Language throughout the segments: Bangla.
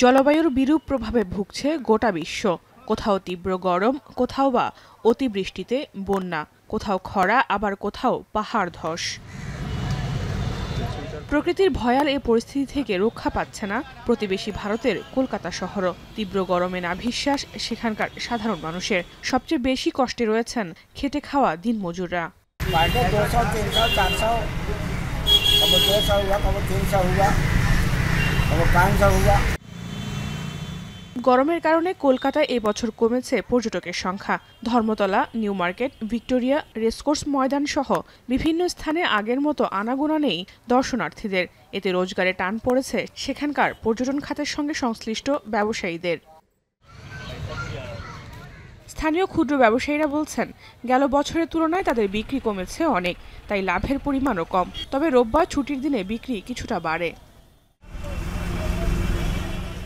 জলবায়ুর বিরূপ প্রভাবে ভুগছে গোটা বিশ্ব। কোথাও তীব্র গরম, কোথাও বা অতিবৃষ্টিতে বন্যা, কোথাও খরা, আবার কোথাও পাহাড় ধস। প্রকৃতির ভয়াল এ পরিস্থিতি থেকে রক্ষা পাচ্ছে না প্রতিবেশী ভারতের কলকাতা শহরও। তীব্র গরমে নাভিশ্বাস সেখানকার সাধারণ মানুষের। সবচেয়ে বেশি কষ্টে রয়েছেন খেটে খাওয়া দিনমজুররা। গরমের কারণে কলকাতায় এবছর কমেছে পর্যটকের সংখ্যা। Dharmatala, New Market, Victoria, racecourse Maidan সহ বিভিন্ন স্থানে আগের মতো আনাগোনা নেই দর্শনার্থীদের। এতে রোজগারে টান পড়েছে সেখানকার পর্যটন খাতের সঙ্গে সংশ্লিষ্ট ব্যবসায়ীদের। স্থানীয় ক্ষুদ্র ব্যবসায়ীরা বলছেন, গেল বছরের তুলনায় তাদের বিক্রি কমেছে অনেক, তাই লাভের পরিমাণও কম। তবে রোববার ছুটির দিনে বিক্রি কিছুটা বাড়ে।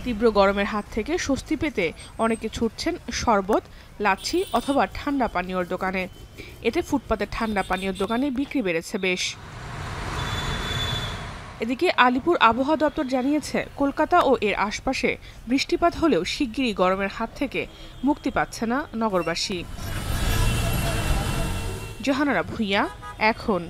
তীব্র গরমের হাত থেকে স্বস্তি পেতে অনেকে ছুটছেন শরবত, লাচ্ছি অথবা ঠান্ডা পানীয়র দোকানে। এতে ফুটপাতের ঠান্ডা পানীয়র দোকানে বিক্রি বেড়েছে বেশ। এদিকে আলিপুর আবহাওয়া দপ্তর জানিয়েছে, কলকাতা ও এর আশপাশে বৃষ্টিপাত হলেও শিগগিরই গরমের হাত থেকে মুক্তি পাচ্ছে না নগরবাসী। জাহানারা ভুঁইয়া, এখন।